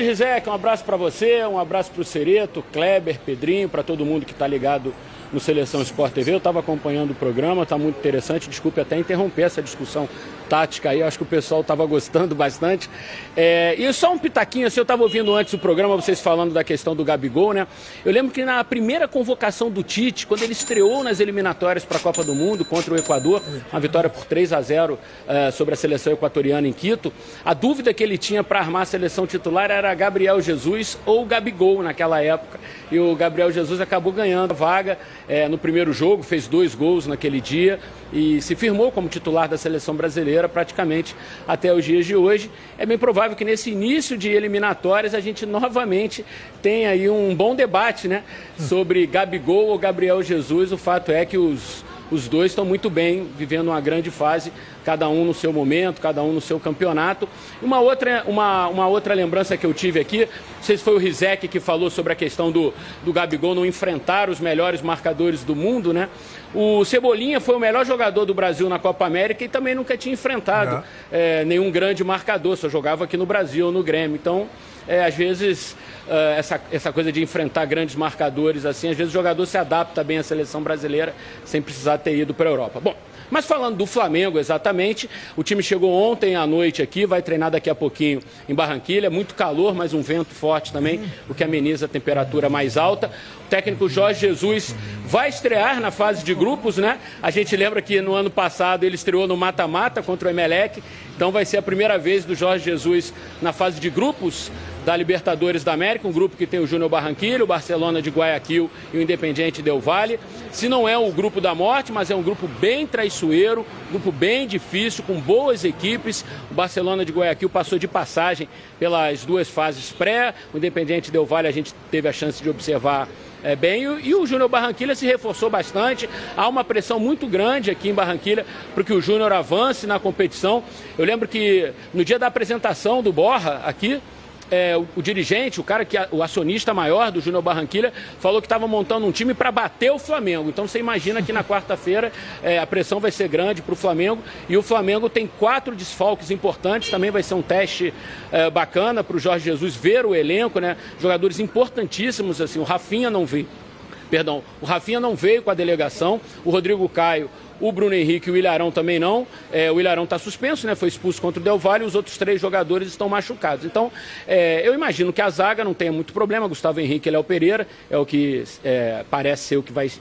Rizek, um abraço para você, um abraço para o Cereto, Kleber, Pedrinho, para todo mundo que está ligado no Seleção Sport TV. Eu estava acompanhando o programa, está muito interessante. Desculpe até interromper essa discussão tática aí, eu acho que o pessoal estava gostando bastante. E só um pitaquinho, assim, eu estava ouvindo antes do programa vocês falando da questão do Gabigol, né? Eu lembro que na primeira convocação do Tite, quando ele estreou nas eliminatórias para a Copa do Mundo contra o Equador, uma vitória por 3-0 sobre a seleção equatoriana em Quito, a dúvida que ele tinha para armar a seleção titular era Gabriel Jesus ou Gabigol naquela época. E o Gabriel Jesus acabou ganhando a vaga no primeiro jogo, fez 2 gols naquele dia e se firmou como titular da seleção brasileira praticamente até os dias de hoje. É bem provável que nesse início de eliminatórias a gente novamente tenha aí um bom debate, né, sobre Gabigol ou Gabriel Jesus. O fato é que os dois estão muito bem, vivendo uma grande fase, cada um no seu momento, cada um no seu campeonato. Uma outra lembrança que eu tive aqui, não sei se foi o Rizek que falou sobre a questão do Gabigol não enfrentar os melhores marcadores do mundo, né? O Cebolinha foi o melhor jogador do Brasil na Copa América e também nunca tinha enfrentado nenhum grande marcador, só jogava aqui no Brasil ou no Grêmio. Então, às vezes, essa coisa de enfrentar grandes marcadores, assim, às vezes o jogador se adapta bem à seleção brasileira sem precisar ter ido para a Europa. Bom, mas falando do Flamengo exatamente, o time chegou ontem à noite aqui, vai treinar daqui a pouquinho em Barranquilha, muito calor, mas um vento forte também, o que ameniza a temperatura mais alta. O técnico Jorge Jesus vai estrear na fase de grupos, né? A gente lembra que no ano passado ele estreou no mata-mata contra o Emelec, então vai ser a primeira vez do Jorge Jesus na fase de grupos da Libertadores da América, um grupo que tem o Júnior Barranquilla, o Barcelona de Guayaquil e o Independiente Del Valle. Se não é o grupo da morte, mas é um grupo bem traiçoeiro, um grupo bem difícil, com boas equipes. O Barcelona de Guayaquil passou de passagem pelas 2 fases pré, o Independiente Del Valle a gente teve a chance de observar bem, e o Júnior Barranquilla se reforçou bastante. Há uma pressão muito grande aqui em Barranquilla para que o Júnior avance na competição. Eu lembro que no dia da apresentação do Borja aqui, o dirigente, o acionista maior do Júnior Barranquilla, falou que estava montando um time para bater o Flamengo. Então você imagina que na quarta-feira a pressão vai ser grande para o Flamengo, e o Flamengo tem 4 desfalques importantes, também vai ser um teste bacana para o Jorge Jesus ver o elenco, né? Jogadores importantíssimos, assim, o Rafinha não veio com a delegação, o Rodrigo Caio, o Bruno Henrique e o Ilharão também não. O Ilharão está suspenso, né? Foi expulso contra o Del Valle, e os outros 3 jogadores estão machucados. Então, eu imagino que a zaga não tenha muito problema. Gustavo Henrique e Léo Pereira é o que parece ser o que vai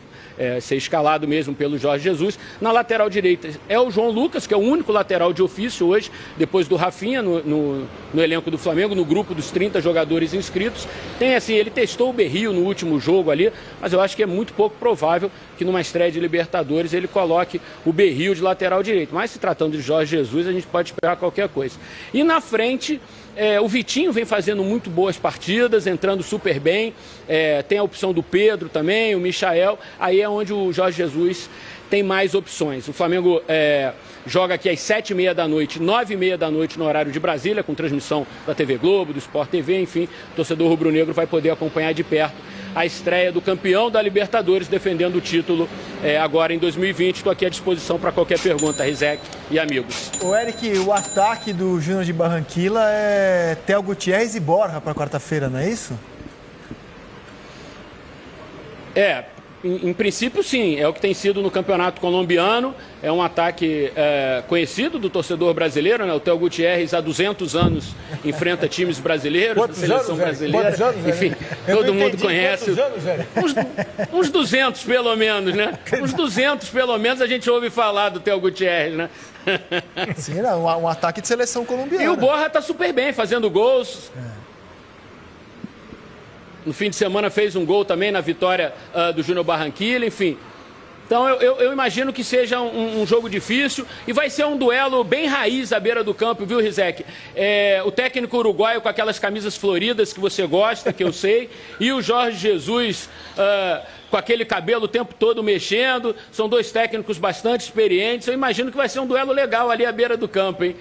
ser escalado mesmo pelo Jorge Jesus. Na lateral direita é o João Lucas, que é o único lateral de ofício hoje, depois do Rafinha no elenco do Flamengo, no grupo dos 30 jogadores inscritos. Tem assim, ele testou o Berrio no último jogo ali, mas eu acho que é muito pouco provável que numa estreia de Libertadores ele coloque o Berrio de lateral direito. Mas se tratando de Jorge Jesus, a gente pode esperar qualquer coisa. E na frente, o Vitinho vem fazendo muito boas partidas, entrando super bem. Tem a opção do Pedro também, o Michael. Aí é onde o Jorge Jesus tem mais opções. O Flamengo joga aqui às 7h30 da noite, 9h30 da noite no horário de Brasília, com transmissão da TV Globo, do Sport TV, enfim. O torcedor rubro-negro vai poder acompanhar de perto a estreia do campeão da Libertadores, defendendo o título agora em 2020. Estou aqui à disposição para qualquer pergunta, Rizek e amigos. O Eric, o ataque do Júnior de Barranquilla é Theo Gutierrez e Borja para quarta-feira, não é isso? Em princípio, sim. É o que tem sido no campeonato colombiano. É um ataque conhecido do torcedor brasileiro, né? O Theo Gutierrez, há 200 anos, enfrenta times brasileiros, da seleção brasileira. Enfim, todo mundo conhece. Uns 200, pelo menos, né? Uns 200, pelo menos, a gente ouve falar do Theo Gutierrez, né? Sim, um ataque de seleção colombiana. E o Borja está super bem, fazendo gols. No fim de semana fez um gol também na vitória do Júnior Barranquilla, enfim. Então eu imagino que seja um jogo difícil e vai ser um duelo bem raiz à beira do campo, viu, Rizek? O técnico uruguaio com aquelas camisas floridas que você gosta, que eu sei, e o Jorge Jesus com aquele cabelo o tempo todo mexendo. São 2 técnicos bastante experientes. Eu imagino que vai ser um duelo legal ali à beira do campo, hein?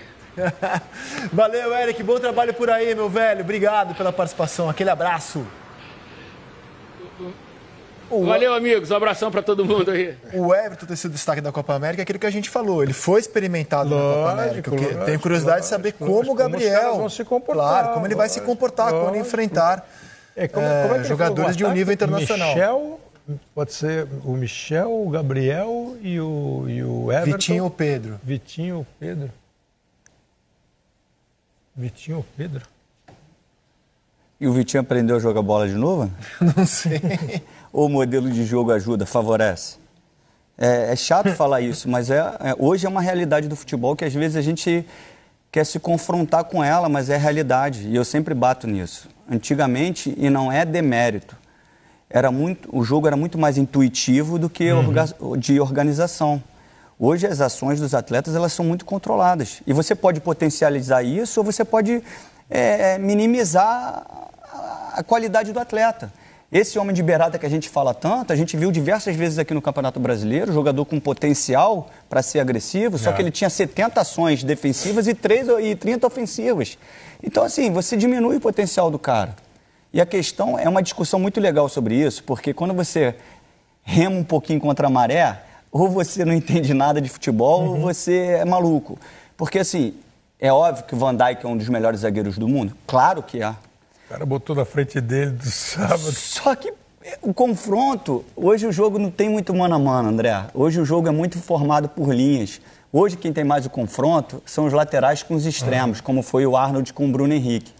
Valeu, Eric. Bom trabalho por aí, meu velho. Obrigado pela participação. Aquele abraço. Valeu, amigos. Um abração para todo mundo aí. O Everton ter sido destaque da Copa América é aquilo que a gente falou. Ele foi experimentado na Copa América. Tenho curiosidade de saber como o Gabriel... vão se comportar. Claro, como ele vai se comportar quando enfrentar jogadores de um nível internacional. Michel, pode ser o Michel, o Gabriel e o Everton. Vitinho ou Pedro? Vitinho ou Pedro? Vitinho ou Pedro? E o Vitinho aprendeu a jogar bola de novo? Não sei. Ou o modelo de jogo ajuda, favorece? É chato falar isso, mas hoje é uma realidade do futebol que às vezes a gente quer se confrontar com ela, mas é realidade. E eu sempre bato nisso. Antigamente, e não é demérito, o jogo era muito mais intuitivo do que de organização. Hoje as ações dos atletas elas são muito controladas. E você pode potencializar isso ou você pode minimizar a qualidade do atleta. Esse homem de beirada que a gente fala tanto, a gente viu diversas vezes aqui no Campeonato Brasileiro, jogador com potencial para ser agressivo, só que ele tinha 70 ações defensivas e 30 ofensivas. Então, assim, você diminui o potencial do cara. E a questão é uma discussão muito legal sobre isso, porque quando você rema um pouquinho contra a maré, ou você não entende nada de futebol, ou você é maluco. Porque, assim, é óbvio que o Van Dijk é um dos melhores zagueiros do mundo. Claro que é. O cara botou na frente dele do sábado. Só que o confronto, hoje o jogo não tem muito mano a mano, André. Hoje o jogo é muito formado por linhas. Hoje quem tem mais o confronto são os laterais com os extremos, como foi o Arnold com o Bruno Henrique.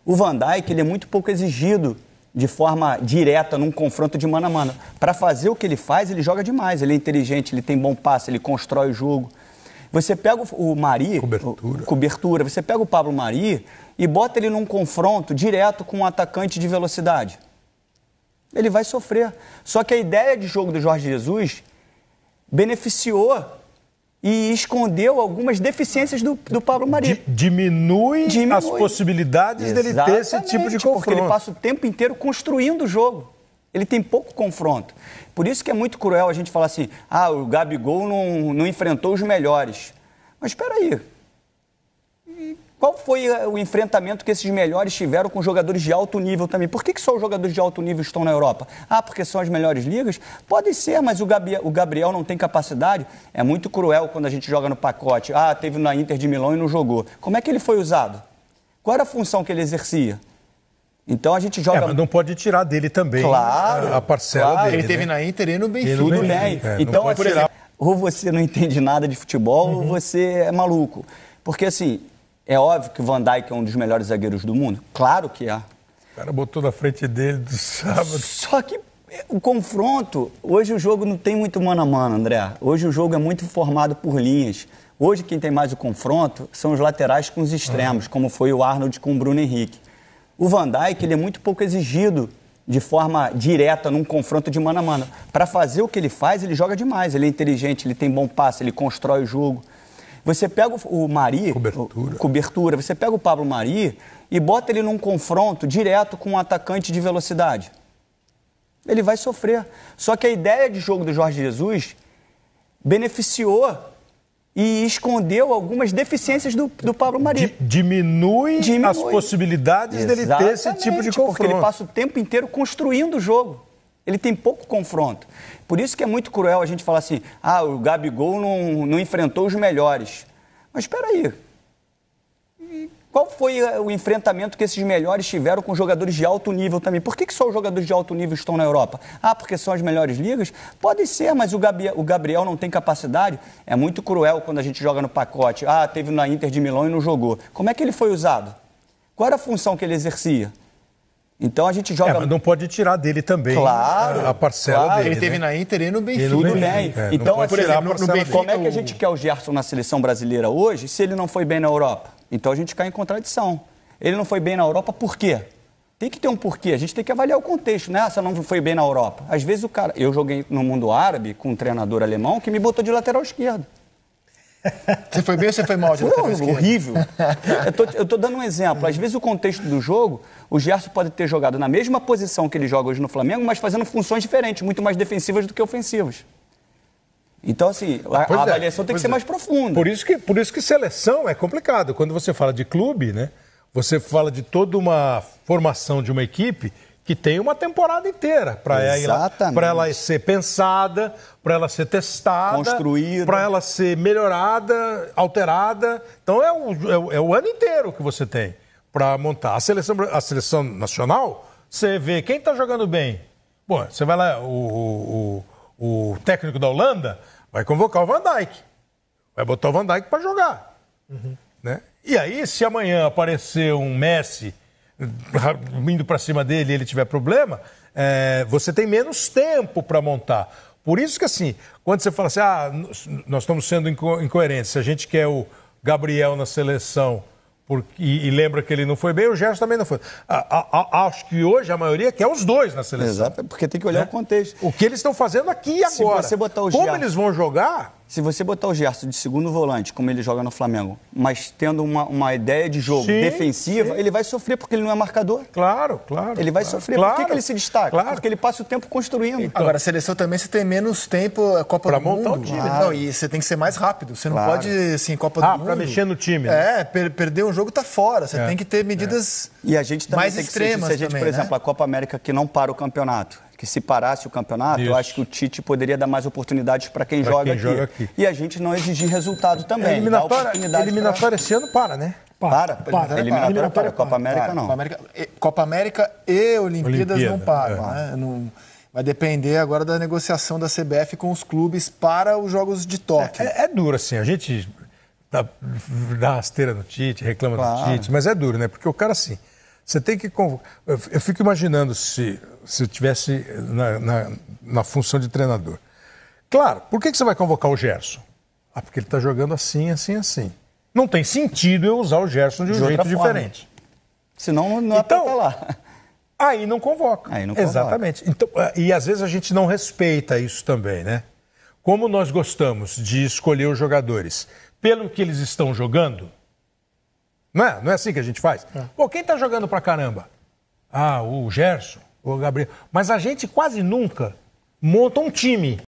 O Van Dijk, ele é muito pouco exigido de forma direta num confronto de mano a mano. Para fazer o que ele faz, ele joga demais. Ele é inteligente, ele tem bom passe, ele constrói o jogo. Você pega o Mari, cobertura. Você pega o Pablo Mari e bota ele num confronto direto com um atacante de velocidade. Ele vai sofrer. Só que a ideia de jogo do Jorge Jesus beneficiou e escondeu algumas deficiências do Pablo Mari. Diminui as possibilidades dele ter esse tipo de confronto. Porque ele passa o tempo inteiro construindo o jogo. Ele tem pouco confronto. Por isso que é muito cruel a gente falar assim, o Gabigol não enfrentou os melhores. Mas espera aí. Qual foi o enfrentamento que esses melhores tiveram com jogadores de alto nível também? Por que só os jogadores de alto nível estão na Europa? Porque são as melhores ligas? Pode ser, mas o Gabriel não tem capacidade. É muito cruel quando a gente joga no pacote. Teve na Inter de Milão e não jogou. Como é que ele foi usado? Qual era a função que ele exercia? Então a gente joga... mas não pode tirar dele também. Claro. A parcela dele. Ele teve na Inter e no Benfica. Tudo bem. Então, assim, ou você não entende nada de futebol, ou você é maluco. Porque, assim, é óbvio que o Van Dijk é um dos melhores zagueiros do mundo. Claro que é. O cara botou na frente dele do sábado. Só que o confronto... Hoje o jogo não tem muito mano a mano, André. Hoje o jogo é muito formado por linhas. Hoje quem tem mais o confronto são os laterais com os extremos, como foi o Arnold com o Bruno Henrique. O Van Dijk, ele é muito pouco exigido de forma direta num confronto de mano a mano. Para fazer o que ele faz, ele joga demais. Ele é inteligente, ele tem bom passe, ele constrói o jogo. Você pega o Mari, cobertura. Você pega o Pablo Mari e bota ele num confronto direto com um atacante de velocidade. Ele vai sofrer. Só que a ideia de jogo do Jorge Jesus beneficiou e escondeu algumas deficiências do Pablo Mari. Diminui as possibilidades dele ter esse tipo de confronto. Porque ele passa o tempo inteiro construindo o jogo. Ele tem pouco confronto. Por isso que é muito cruel a gente falar assim, o Gabigol não enfrentou os melhores. Mas espera aí. Qual foi o enfrentamento que esses melhores tiveram com jogadores de alto nível também? Por que só os jogadores de alto nível estão na Europa? Porque são as melhores ligas? Pode ser, mas o Gabriel não tem capacidade. É muito cruel quando a gente joga no pacote. Teve na Inter de Milão e não jogou. Como é que ele foi usado? Qual era a função que ele exercia? Então a gente joga... mas não pode tirar dele também. Claro. A parcela dele. Ele teve na Inter e no Benfica. Tudo bem. Então, assim, como é que a gente quer o Gerson na seleção brasileira hoje se ele não foi bem na Europa? Então a gente cai em contradição. Ele não foi bem na Europa, por quê? Tem que ter um porquê. A gente tem que avaliar o contexto, né? Se não foi bem na Europa. Às vezes o cara... Eu joguei no mundo árabe com um treinador alemão que me botou de lateral esquerdo. Você foi bem ou você foi mal de lateral esquerdo? Horrível. Eu tô dando um exemplo. Às vezes o contexto do jogo, o Gerson pode ter jogado na mesma posição que ele joga hoje no Flamengo, mas fazendo funções diferentes, muito mais defensivas do que ofensivas. Então, assim, a avaliação tem que ser mais profunda. Por isso que seleção é complicado. Quando você fala de clube, né? Você fala de toda uma formação de uma equipe que tem uma temporada inteira para ela ser pensada, para ela ser testada, construída, para ela ser melhorada, alterada. Então é o ano inteiro que você tem para montar. A seleção nacional, você vê quem está jogando bem. Pô, você vai lá, o técnico da Holanda vai convocar o Van Dijk. Vai botar o Van Dijk para jogar. Né? E aí, se amanhã aparecer um Messi indo para cima dele e ele tiver problema, você tem menos tempo para montar. Por isso que, assim, quando você fala assim, nós estamos sendo incoerentes, se a gente quer o Gabriel na seleção e lembra que ele não foi bem, o Gerson também não foi. Acho que hoje a maioria quer os dois na seleção. Exato, porque tem que olhar o contexto. O que eles estão fazendo aqui e agora. Se você botar o Como Gerson, eles vão jogar... Se você botar o Gerson de segundo volante, como ele joga no Flamengo, mas tendo uma ideia de jogo defensiva, ele vai sofrer porque ele não é marcador. Claro. Ele vai sofrer. Claro, Por que ele se destaca? Claro. Porque ele passa o tempo construindo. Então, agora, a seleção também você tem menos tempo, a Copa do Mundo. Pra montar o time. Não, e você tem que ser mais rápido. Você não pode, assim, Copa do Mundo... pra mexer no time. Né? Perder um jogo tá fora. Você tem que ter medidas E a gente também mais tem extremas que ser, se a gente, também, por exemplo, a Copa América que não para o campeonato, que se parasse o campeonato, eu acho que o Tite poderia dar mais oportunidades para quem joga aqui. E a gente não exigir resultado também. Eliminatória esse ano para, né? Para. Eliminatória para. Copa América não. Copa América e Olimpíadas não param. Né? Não, vai depender agora da negociação da CBF com os clubes para os Jogos de Tóquio. É duro, assim. A gente dá rasteira no Tite, reclama do Tite, mas é duro, né? Porque o cara, assim, você tem que... Eu fico imaginando se eu tivesse na função de treinador. Claro, por que você vai convocar o Gerson? Porque ele está jogando assim. Não tem sentido eu usar o Gerson de um jeito diferente. Senão não é para estar lá. Aí não convoca. Exatamente. Então, e às vezes a gente não respeita isso também, né? Como nós gostamos de escolher os jogadores pelo que eles estão jogando, não é assim que a gente faz? Pô, quem está jogando pra caramba? O Gerson, o Gabriel. Mas a gente quase nunca monta um time